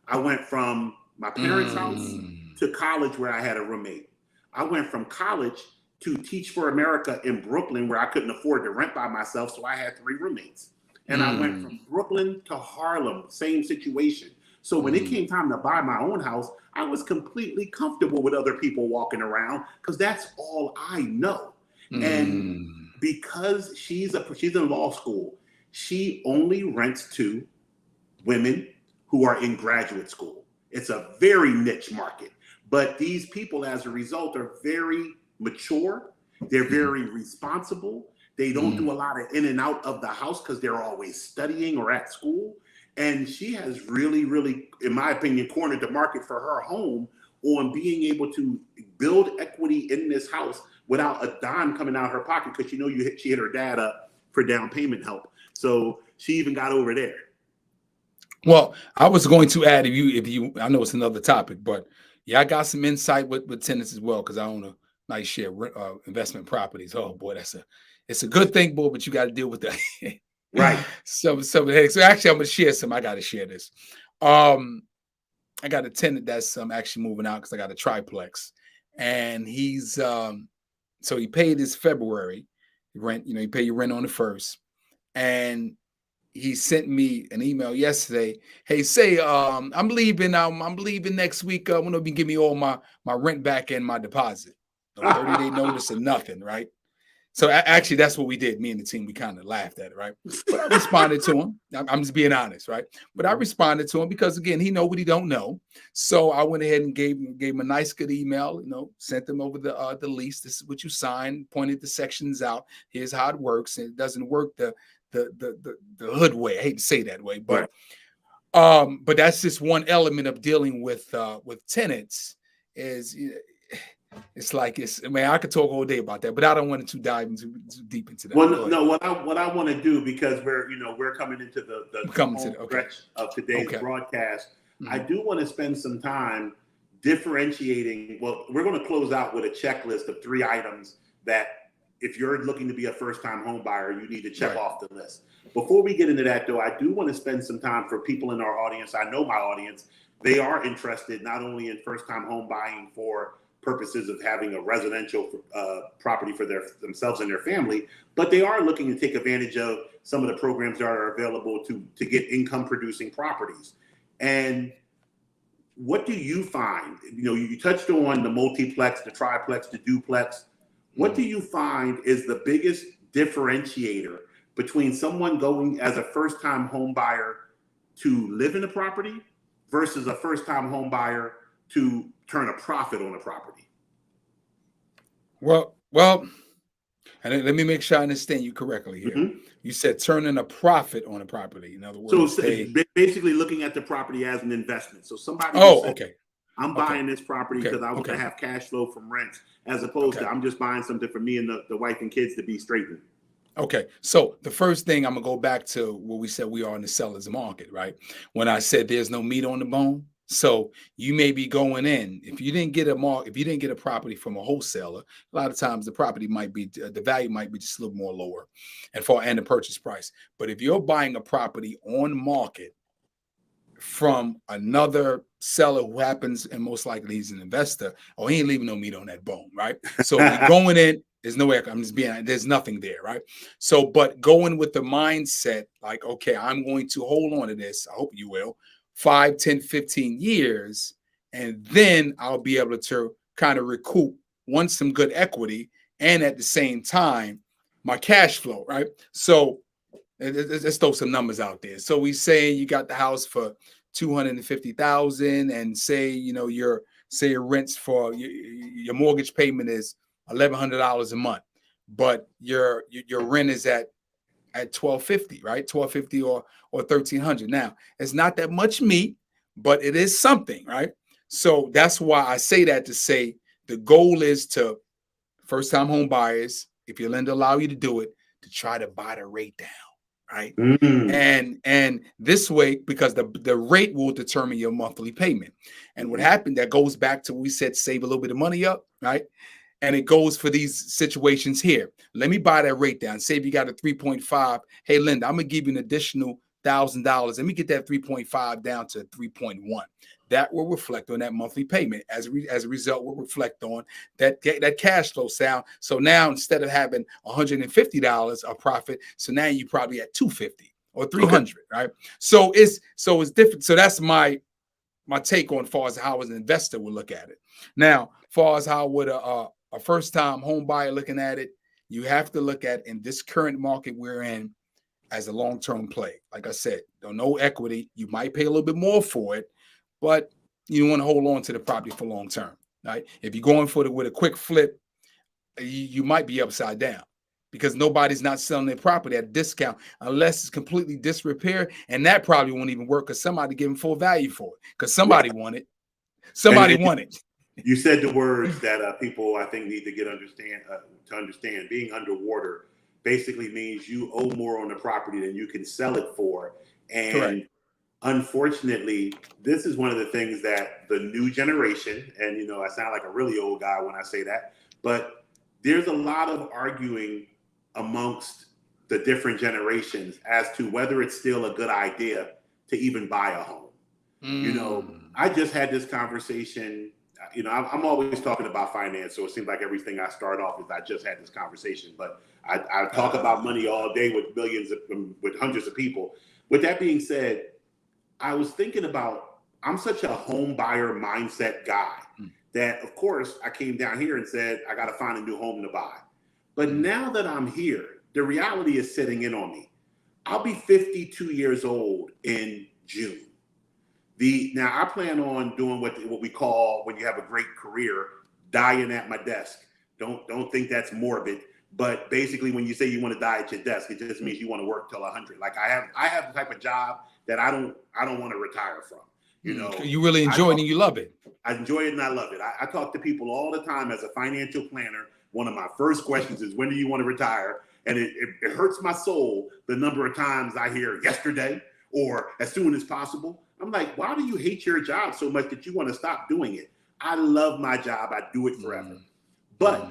I went from my parents' house to college where I had a roommate. I went from college to Teach for America in Brooklyn where I couldn't afford to rent by myself, so I had 3 roommates. And I went from Brooklyn to Harlem, same situation. So when it came time to buy my own house, I was completely comfortable with other people walking around because that's all I know. And because she's in law school, she only rents to women who are in graduate school. It's a very niche market, but these people, as a result, are very mature. They're very responsible. They don't do a lot of in and out of the house because they're always studying or at school. And she has really, really, in my opinion, cornered the market for her home on being able to build equity in this house without a dime coming out of her pocket because she hit her dad up for down payment help. So she even got over there. Well, I was going to add, if you, I know it's another topic, but yeah, I got some insight with tenants as well because I own a nice share investment properties. Oh boy, it's a good thing, boy, but you got to deal with that. Right. So actually, I'm gonna share some. I got to share this. I got a tenant that's actually moving out because I got a triplex, and he's so he paid his February rent. You pay your rent on the 1st, and he sent me an email yesterday. Hey, I'm leaving. I'm leaving next week. I want to give me all my rent back and my deposit. No 30-day notice or nothing, right? So actually, that's what we did. Me and the team, we kind of laughed at it, right? But I responded to him. I'm just being honest, right? But I responded to him because again, he know what he don't know. So I went ahead and gave him a nice, good email. Sent them over the lease. This is what you signed. Pointed the sections out. Here's how it works. And it doesn't work the hood way. I hate to say that way, but but that's just one element of dealing with tenants is it's like I mean, I could talk all day about that, but I don't want to dive too deep into that. Well, no, what I want to do, because we're coming into the home stretch of today's broadcast. I do want to spend some time differentiating. Well, we're going to close out with a checklist of 3 items that, if you're looking to be a first-time home buyer, you need to check off the list. Before we get into that, though, I do want to spend some time for people in our audience. I know my audience, they are interested not only in first-time home buying for purposes of having a residential property for themselves and their family, but they are looking to take advantage of some of the programs that are available to get income-producing properties. And what do you find? You touched on the multiplex, the triplex, the duplex. What do you find is the biggest differentiator between someone going as a first-time home buyer to live in a property versus a first-time home buyer to turn a profit on a property? Well, and let me make sure I understand you correctly here. You said turning a profit on a property. In other words, so basically looking at the property as an investment. So somebody okay. I'm buying this property because I want to have cash flow from rents, as opposed to I'm just buying something for me and the wife and kids to be straightened. Okay, so the first thing, I'm gonna go back to what we said, we are in the seller's market, right? When I said there's no meat on the bone. So you may be going in, if you didn't get a property from a wholesaler, a lot of times the value might be just a little more lower, and the purchase price. But if you're buying a property on market from another seller who happens, and most likely he's an investor, he ain't leaving no meat on that bone, right? So you're going in, there's no way, there's nothing there, right? So, but going with the mindset, like, okay, I'm going to hold on to this, I hope you will, 5, 10, 15 years, and then I'll be able to kind of recoup, some good equity, and at the same time, my cash flow, right? So let's throw some numbers out there. So we say you got the house for $250,000, and say your rents for your mortgage payment is $1,100 a month, but your rent is at $1,250, right? $1,250 or $1,300. Now, it's not that much meat, but it is something, right? So that's why I say that, to say the goal is to first-time home buyers, if your lender allow you to do it, to try to buy the rate down, right? And this way, because the rate will determine your monthly payment. And what happened, that goes back to what we said, save a little bit of money up, right? And it goes for these situations here. Let me buy that rate down. Say if you got a 3.5, hey, Linda, I'm gonna give you an additional $1,000. Let me get that 3.5 down to 3.1. That will reflect on that monthly payment. As a result, will reflect on that cash flow sound. So now, instead of having $150 of profit, so now you probably at $250 or $300, right? So it's different. So that's my take on far as how as an investor would look at it. Now, far as how would a first-time home buyer looking at it, you have to look at, in this current market we're in, as a long-term play. Like I said, no equity. You might pay a little bit more for it, but you want to hold on to the property for long term, right? If you're going with a quick flip, you might be upside down, because nobody's not selling their property at a discount unless it's completely disrepair, and that probably won't even work because somebody giving full value for it, because somebody won it. Somebody won it. You said the words that people, I think, need to understand. Being underwater basically means you owe more on the property than you can sell it for. And correct. Unfortunately, this is one of the things that the new generation, and I sound like a really old guy when I say that, but there's a lot of arguing amongst the different generations as to whether it's still a good idea to even buy a home. I just had this conversation. I'm always talking about finance, so it seems like everything I start off with, I just had this conversation. But I talk about money all day with hundreds of people. With that being said, I was thinking about, I'm such a home buyer mindset guy that, of course, I came down here and said, I got to find a new home to buy. But now that I'm here, the reality is setting in on me. I'll be 52 years old in June. Now I plan on doing what we call, when you have a great career, dying at my desk. Don't think that's morbid, but basically when you say you want to die at your desk, it just means you want to work till 100. Like I have the type of job that I don't want to retire from. You know, You really I enjoy it talk, and you love it. I enjoy it and I love it. I talk to people all the time as a financial planner. One of my first questions is, when do you want to retire? And it hurts my soul the number of times I hear yesterday or as soon as possible. I'm like, why do you hate your job so much that you want to stop doing it? I love my job. I do it forever. But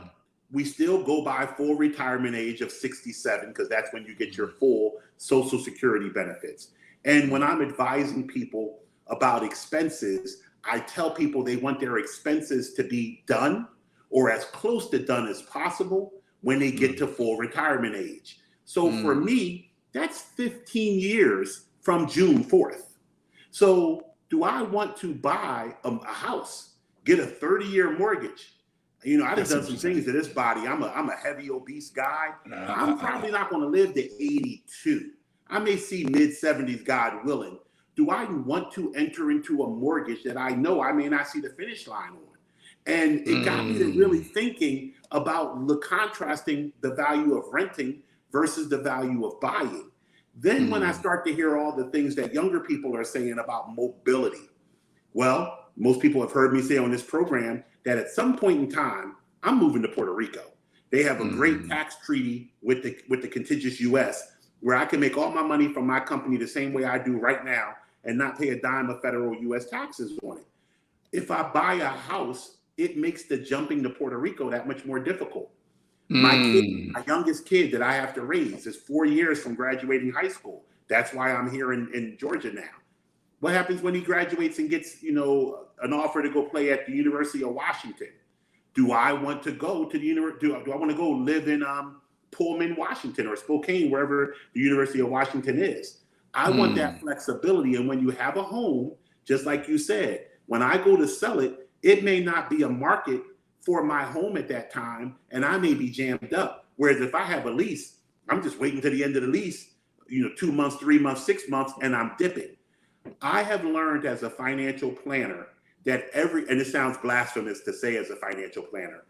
we still go by full retirement age of 67 because that's when you get your full Social Security benefits. And when I'm advising people about expenses, I tell people they want their expenses to be done or as close to done as possible when they get to full retirement age. So for me, that's 15 years from June 4th. So do I want to buy a house, get a 30-year mortgage? You know, I've done some things to this body. I'm a heavy, obese guy. I'm probably not going to live to 82. I may see mid-70s, God willing. Do I want to enter into a mortgage that I know I may not see the finish line on? And it got me to really thinking about contrasting the value of renting versus the value of buying. Then when I start to hear all the things that younger people are saying about mobility, well, most people have heard me say on this program that at some point in time, I'm moving to Puerto Rico. They have a great tax treaty with the contiguous U.S. where I can make all my money from my company the same way I do right now and not pay a dime of federal U.S. taxes on it. If I buy a house, it makes the jumping to Puerto Rico that much more difficult. My youngest kid that I have to raise is 4 years from graduating high school. That's why I'm here in Georgia now. What happens when he graduates and gets, you know, an offer to go play at the University of Washington? Do I want to go to the university? Do I want to go live in Pullman, Washington, or Spokane, wherever the University of Washington is? I want that flexibility. And when you have a home, just like you said, when I go to sell it, it may not be a market for my home at that time, and I may be jammed up. Whereas if I have a lease, I'm just waiting to the end of the lease, you know, 2 months, 3 months, 6 months, and I'm dipping. I have learned as a financial planner that and it sounds blasphemous to say as a financial planner,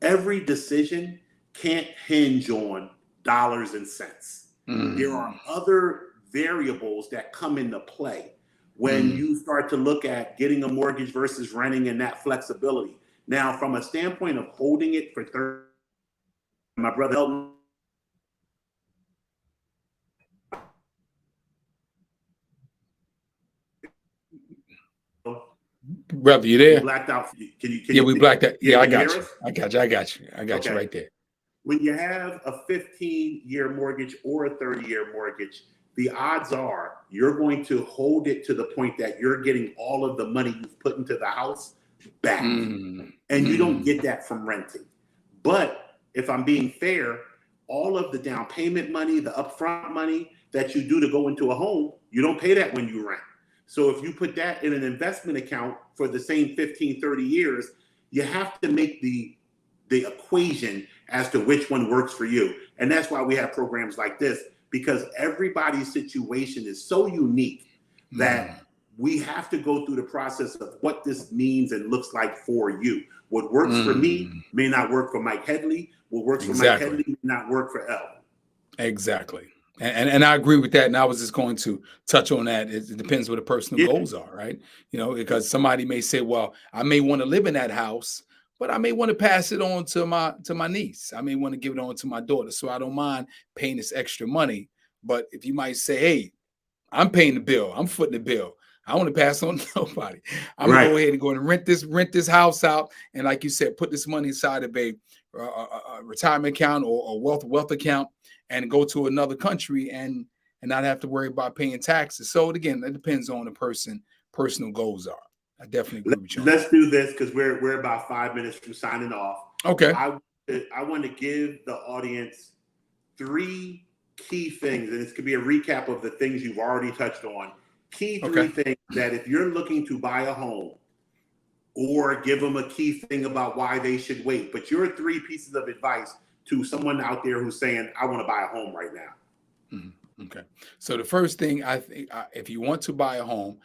every decision can't hinge on dollars and cents. There are other variables that come into play when you start to look at getting a mortgage versus renting and that flexibility. Now, from a standpoint of holding it for 30, my brother Elton, Brother, you there? blacked out. We blacked out. Yeah, I got you. Us? I got you right there. When you have a 15-year mortgage or a 30-year mortgage, the odds are you're going to hold it to the point that you're getting all of the money you've put into the house back. And you don't get that from renting. But if I'm being fair, all of the down payment money, the upfront money that you do to go into a home, you don't pay that when you rent. So if you put that in an investment account for the same 15, 30 years, you have to make the equation as to which one works for you. And that's why we have programs like this, because everybody's situation is so unique that we have to go through the process of what this means and looks like for you. What works for me may not work for Mike Headley. What works for Mike Headley may not work for El. Exactly. And I agree with that. And I was just going to touch on that. It depends what the personal goals are, right? You know, because somebody may say, well, I may want to live in that house, but I may want to pass it on to my niece. I may want to give it on to my daughter. So I don't mind paying this extra money. But if you might say, hey, I'm paying the bill, I'm footing the bill, I want to pass on to nobody. I'm gonna go ahead and go and rent this house out, and like you said, put this money inside of a retirement account or wealth account, and go to another country and not have to worry about paying taxes. So again, that depends on the personal goals are. I definitely agree with you. Let's do this because we're about 5 minutes from signing off. Okay. I want to give the audience 3 key things, and this could be a recap of the things you've already touched on. Key 3 things that if you're looking to buy a home, or give them a key thing about why they should wait, but your 3 pieces of advice to someone out there who's saying, I want to buy a home right now. Okay. So the first thing I think, if you want to buy a home,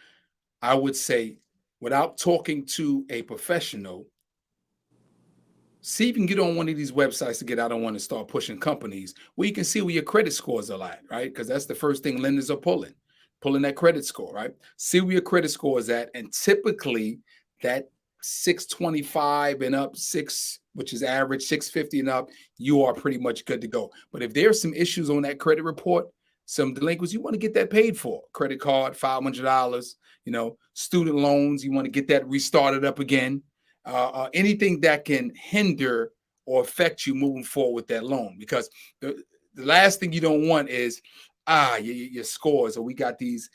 I would say, without talking to a professional, see if you can get on one of these websites to get. I don't want to start pushing companies where you can see where your credit scores are at, right? Because that's the first thing lenders are pulling. pull in that credit score, right? See where your credit score is at. And typically that 625 and up, which is average, 650 and up, you are pretty much good to go. But if there's some issues on that credit report, some delinquents, you want to get that paid for. Credit card, $500, student loans, you want to get that restarted up again. Anything that can hinder or affect you moving forward with that loan, because the last thing you don't want is your scores, or we got these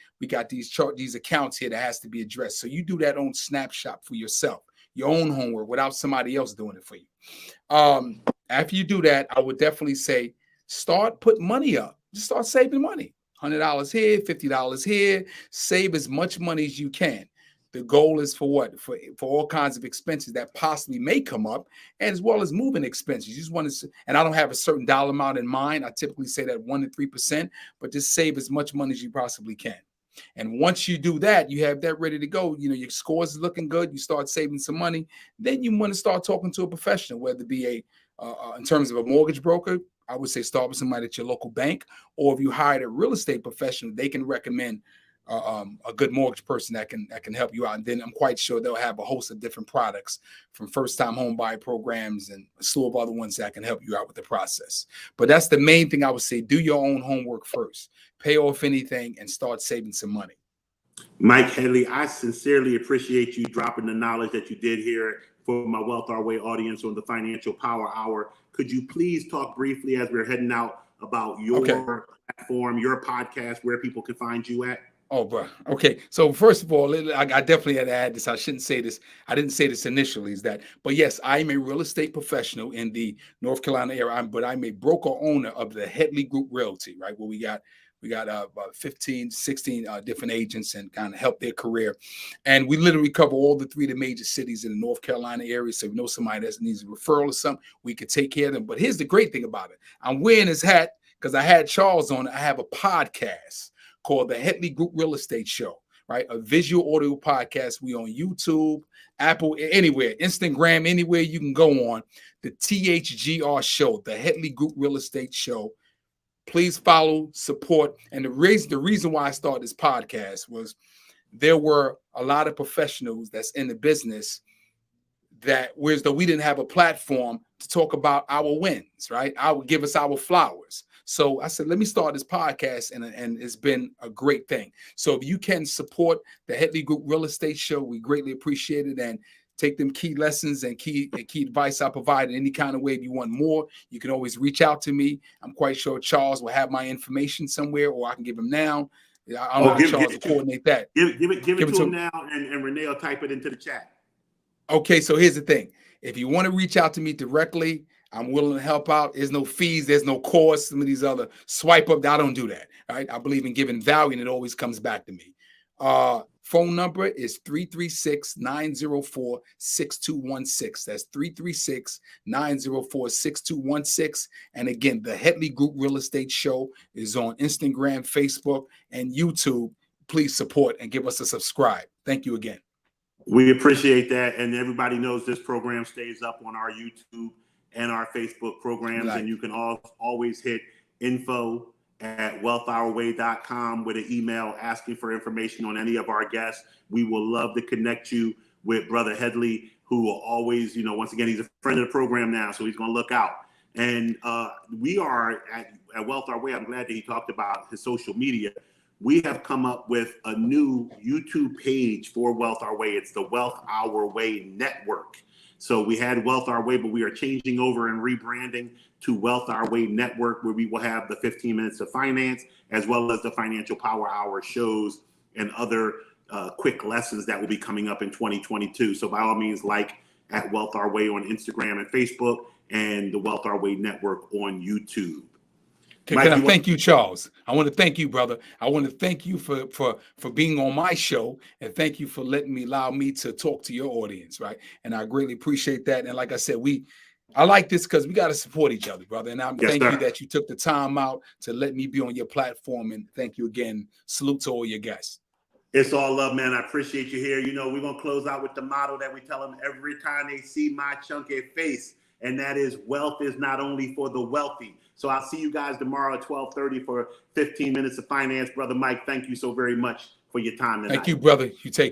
accounts here that has to be addressed. So you do that own snapshot for yourself, your own homework, without somebody else doing it for you. After you do that, I would definitely say start putting money up. Just start saving money. $100 here, $50 here. Save as much money as you can. The goal is for what? For all kinds of expenses that possibly may come up, and as well as moving expenses. You just want to, and I don't have a certain dollar amount in mind. I typically say that 1 to 3%, but just save as much money as you possibly can. And once you do that, you have that ready to go. Your scores is looking good. You start saving some money. Then you want to start talking to a professional, whether it be in terms of a mortgage broker. I would say start with somebody at your local bank, or if you hired a real estate professional, they can recommend a good mortgage person that can help you out. And then I'm quite sure they'll have a host of different products, from first-time home buyer programs and a slew of other ones that can help you out with the process. But that's the main thing I would say. Do your own homework first. Pay off anything and start saving some money. Mike Headley, I sincerely appreciate you dropping the knowledge that you did here for my Wealth Our Way audience on the Financial Power Hour. Could you please talk briefly as we're heading out about your platform, your podcast, where people can find you at? Oh, bro. Okay. So first of all, I definitely had to add this. I shouldn't say this. I didn't say this initially, but yes, I'm a real estate professional in the North Carolina area, but I'm a broker owner of the Headley Group Realty, right? Where we got about 15, 16 different agents and kind of help their career. And we literally cover all the 3 of the major cities in the North Carolina area. So if you know somebody that needs a referral or something, we could take care of them. But here's the great thing about it. I'm wearing his hat because I had Charles on it. I have a podcast called the Headley Group Real Estate Show, right? A visual audio podcast. We on YouTube, Apple, anywhere, Instagram, anywhere you can go on. The THGR Show, the Headley Group Real Estate Show. Please follow, support. And the reason why I started this podcast was there were a lot of professionals that's in the business that, whereas though we didn't have a platform to talk about our wins, right? I would give us our flowers. So I said, let me start this podcast, and it's been a great thing. So if you can support the Headley Group Real Estate Show, we greatly appreciate it. And take them key lessons and key advice I provide in any kind of way. If you want more, you can always reach out to me. I'm quite sure Charles will have my information somewhere, or I can give him now. I don't know how Charles will coordinate that. Give it to him now, and Renee will type it into the chat. Okay, so here's the thing. If you want to reach out to me directly, I'm willing to help out. There's no fees. There's no cost. Some of these other swipe up, I don't do that. Right? I believe in giving value, and it always comes back to me. Phone number is 336-904-6216. That's 336-904-6216. And again, the Headley Group Real Estate Show is on Instagram, Facebook, and YouTube. Please support and give us a subscribe. Thank you again. We appreciate that. And everybody knows this program stays up on our YouTube and our Facebook programs. Right. And you can always hit info@wealthourway.com with an email asking for information on any of our guests. We will love to connect you with Brother Headley, who will always, once again, he's a friend of the program now, so he's going to look out. And we are at Wealth Our Way. I'm glad that he talked about his social media. We have come up with a new YouTube page for Wealth Our Way. It's the Wealth Our Way Network. So we had Wealth Our Way, but we are changing over and rebranding to Wealth Our Way Network, where we will have the 15 Minutes of Finance, as well as the Financial Power Hour shows and other quick lessons that will be coming up in 2022. So by all means, at Wealth Our Way on Instagram and Facebook, and the Wealth Our Way Network on YouTube. Can I thank you, Charles? I want to thank you, brother. I want to thank you for being on my show, and thank you for allow me to talk to your audience, right? And I greatly appreciate that. And like I said, I like this because we got to support each other, brother. And thank you that you took the time out to let me be on your platform. And thank you again. Salute to all your guests. It's all love, man. I appreciate you here. We're going to close out with the motto that we tell them every time they see my chunky face. and that is wealth is not only for the wealthy. So I'll see you guys tomorrow at 12:30 for 15 minutes of finance. Brother Mike, thank you so very much for your time tonight. Thank you, brother. You take care.